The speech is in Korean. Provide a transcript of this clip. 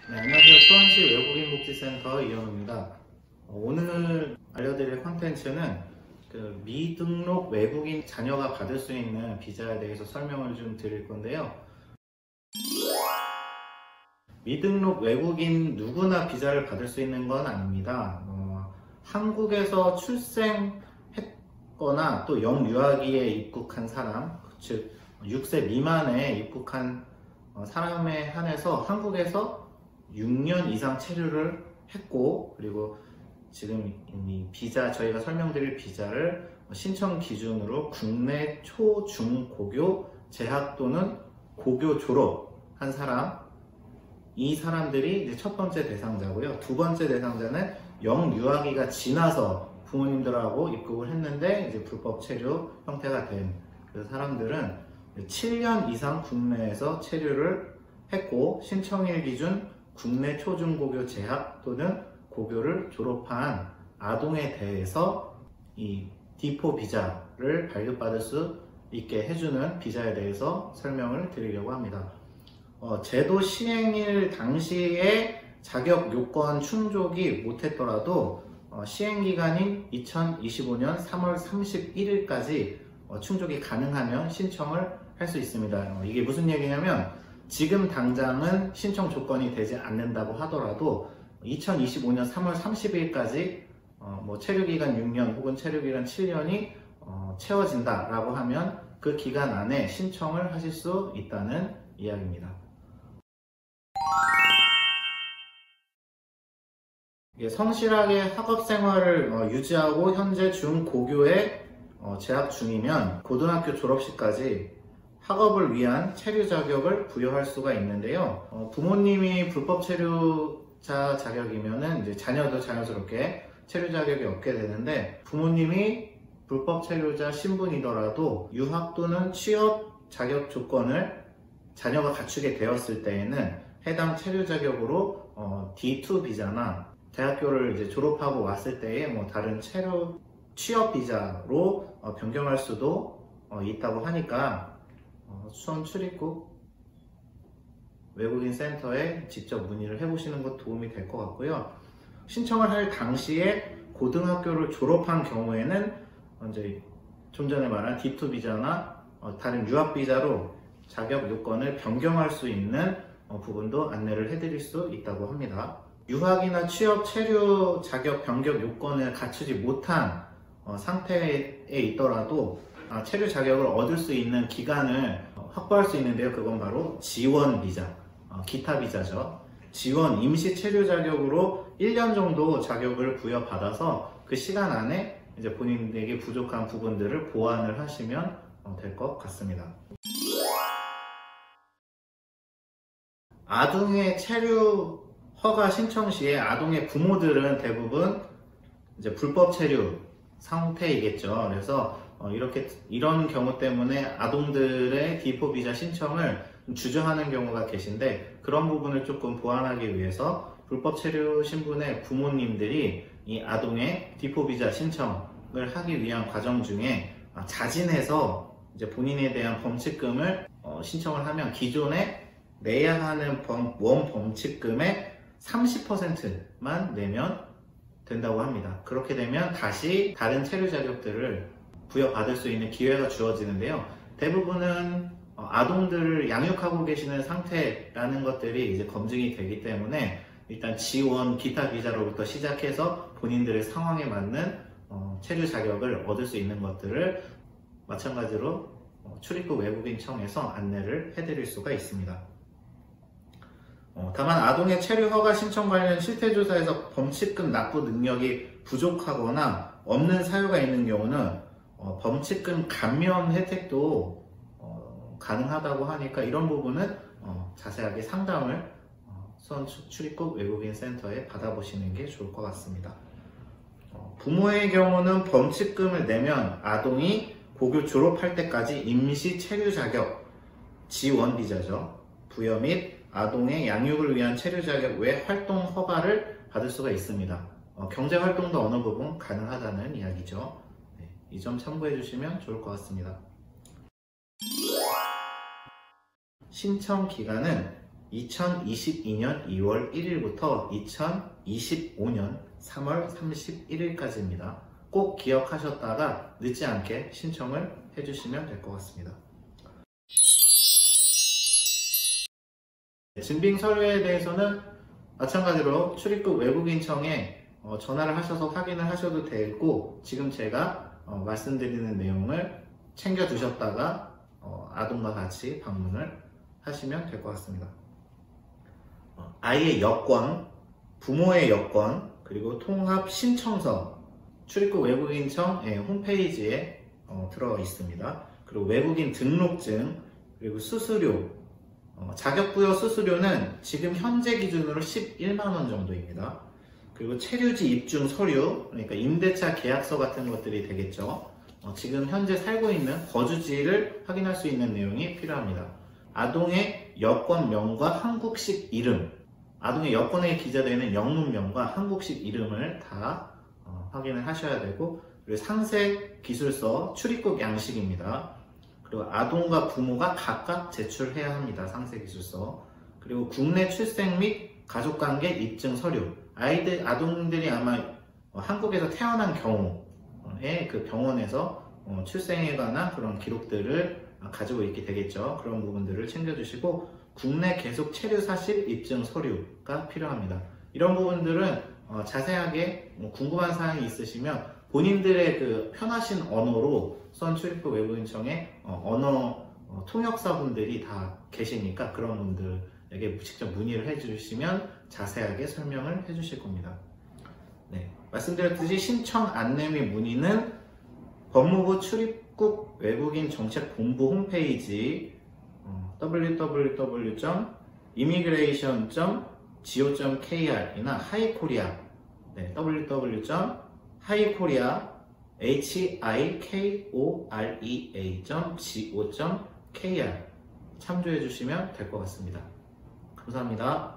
네, 안녕하세요. 수원시 외국인복지센터 이현우입니다. 오늘 알려드릴 컨텐츠는 미등록 외국인 자녀가 받을 수 있는 비자에 대해서 설명을 좀 드릴 건데요. 미등록 외국인 누구나 비자를 받을 수 있는 건 아닙니다. 한국에서 출생했거나 또 영유아기에 입국한 사람, 즉 6세 미만에 입국한 사람에 한해서 한국에서 6년 이상 체류를 했고, 그리고 지금 이 비자, 저희가 설명드릴 비자를 신청 기준으로 국내 초, 중, 고교 재학 또는 고교 졸업한 사람, 이 사람들이 이제 첫 번째 대상자고요. 두 번째 대상자는 영유아기가 지나서 부모님들하고 입국을 했는데 이제 불법 체류 형태가 된 그 사람들은 7년 이상 국내에서 체류를 했고, 신청일 기준 국내 초중고교 재학 또는 고교를 졸업한 아동에 대해서 이 D4 비자를 발급받을 수 있게 해주는 비자에 대해서 설명을 드리려고 합니다. 제도 시행일 당시에 자격 요건 충족이 못했더라도 시행기간인 2025년 3월 31일까지 충족이 가능하면 신청을 할 수 있습니다. 이게 무슨 얘기냐면, 지금 당장은 신청 조건이 되지 않는다고 하더라도 2025년 3월 30일까지 체류기간 6년 혹은 체류기간 7년이 채워진다라고 하면 그 기간 안에 신청을 하실 수 있다는 이야기입니다. 성실하게 학업 생활을 유지하고 현재 중고교에 재학 중이면 고등학교 졸업시까지 학업을 위한 체류 자격을 부여할 수가 있는데요. 부모님이 불법 체류자 자격이면은 이제 자녀도 자연스럽게 체류 자격이 얻게 되는데, 부모님이 불법 체류자 신분이더라도 유학 또는 취업 자격 조건을 자녀가 갖추게 되었을 때에는 해당 체류 자격으로 D2 비자나 대학교를 이제 졸업하고 왔을 때에 다른 취업 비자로 변경할 수도 있다고 하니까 수원 출입국 외국인 센터에 직접 문의를 해보시는 것 도움이 될 것 같고요. 신청을 할 당시에 고등학교를 졸업한 경우에는 이제 좀 전에 말한 D2 비자나 다른 유학 비자로 자격 요건을 변경할 수 있는 부분도 안내를 해드릴 수 있다고 합니다. 유학이나 취업 체류 자격 변경 요건을 갖추지 못한 상태에 있더라도 체류 자격을 얻을 수 있는 기간을 확보할 수 있는데요. 그건 바로 지원 비자, 기타 비자죠. 지원 임시 체류 자격으로 1년 정도 자격을 부여받아서 그 시간 안에 이제 본인에게 부족한 부분들을 보완을 하시면 될 것 같습니다. 아동의 체류 허가 신청 시에 아동의 부모들은 대부분 이제 불법 체류 상태이겠죠. 그래서 이런 경우 때문에 아동들의 D4 비자 신청을 주저하는 경우가 계신데, 그런 부분을 조금 보완하기 위해서 불법 체류 신분의 부모님들이 이 아동의 D4 비자 신청을 하기 위한 과정 중에 자진해서 이제 본인에 대한 범칙금을 신청을 하면 기존에 내야 하는 원 범칙금의 30%만 내면 된다고 합니다. 그렇게 되면 다시 다른 체류 자격들을 부여받을 수 있는 기회가 주어지는데요. 대부분은 아동들을 양육하고 계시는 상태라는 것들이 이제 검증이 되기 때문에 일단 지원 기타 비자로부터 시작해서 본인들의 상황에 맞는 체류 자격을 얻을 수 있는 것들을 마찬가지로 출입국 외국인청에서 안내를 해드릴 수가 있습니다. 다만 아동의 체류 허가 신청 관련 실태조사에서 범칙금 납부 능력이 부족하거나 없는 사유가 있는 경우는 범칙금 감면 혜택도 가능하다고 하니까 이런 부분은 자세하게 상담을 수원 출입국 외국인 센터에 받아보시는 게 좋을 것 같습니다. 부모의 경우는 범칙금을 내면 아동이 고교 졸업할 때까지 임시 체류 자격 지원 비자죠. 부여 및 아동의 양육을 위한 체류 자격 외 활동 허가를 받을 수가 있습니다. 경제 활동도 어느 부분 가능하다는 이야기죠. 이 점 참고해 주시면 좋을 것 같습니다. 신청 기간은 2022년 2월 1일부터 2025년 3월 31일까지입니다. 꼭 기억하셨다가 늦지 않게 신청을 해주시면 될 것 같습니다. 증빙 서류에 대해서는 마찬가지로 출입국 외국인청에 전화를 하셔서 확인을 하셔도 되고, 지금 제가 말씀드리는 내용을 챙겨두셨다가 아동과 같이 방문을 하시면 될 것 같습니다. 아이의 여권, 부모의 여권, 그리고 통합 신청서, 출입국 외국인청의 홈페이지에 들어 있습니다. 그리고 외국인 등록증, 그리고 수수료, 자격부여 수수료는 지금 현재 기준으로 11만원 정도입니다. 그리고 체류지 입증 서류, 그러니까 임대차 계약서 같은 것들이 되겠죠. 지금 현재 살고 있는 거주지를 확인할 수 있는 내용이 필요합니다. 아동의 여권명과 한국식 이름, 아동의 여권에 기재되어 있는 영문명과 한국식 이름을 다 확인을 하셔야 되고, 그리고 상세 기술서 출입국 양식입니다. 그리고 아동과 부모가 각각 제출해야 합니다. 상세 기술서. 그리고 국내 출생 및 가족관계 입증 서류. 아동들이 아마 한국에서 태어난 경우에 그 병원에서 출생에 관한 그런 기록들을 가지고 있게 되겠죠. 그런 부분들을 챙겨주시고, 국내 계속 체류 사실 입증 서류가 필요합니다. 이런 부분들은 자세하게 궁금한 사항이 있으시면 본인들의 그 편하신 언어로 수원출입국 외국인청에 언어 통역사분들이 다 계시니까 그런 분들에게 직접 문의를 해주시면 자세하게 설명을 해주실 겁니다. 네, 말씀드렸듯이 신청 안내 및 문의는 법무부 출입국 외국인 정책본부 홈페이지 www.immigration.go.kr이나 하이코리아, 네, www.hikorea.go.kr 참조해 주시면 될 것 같습니다. 감사합니다.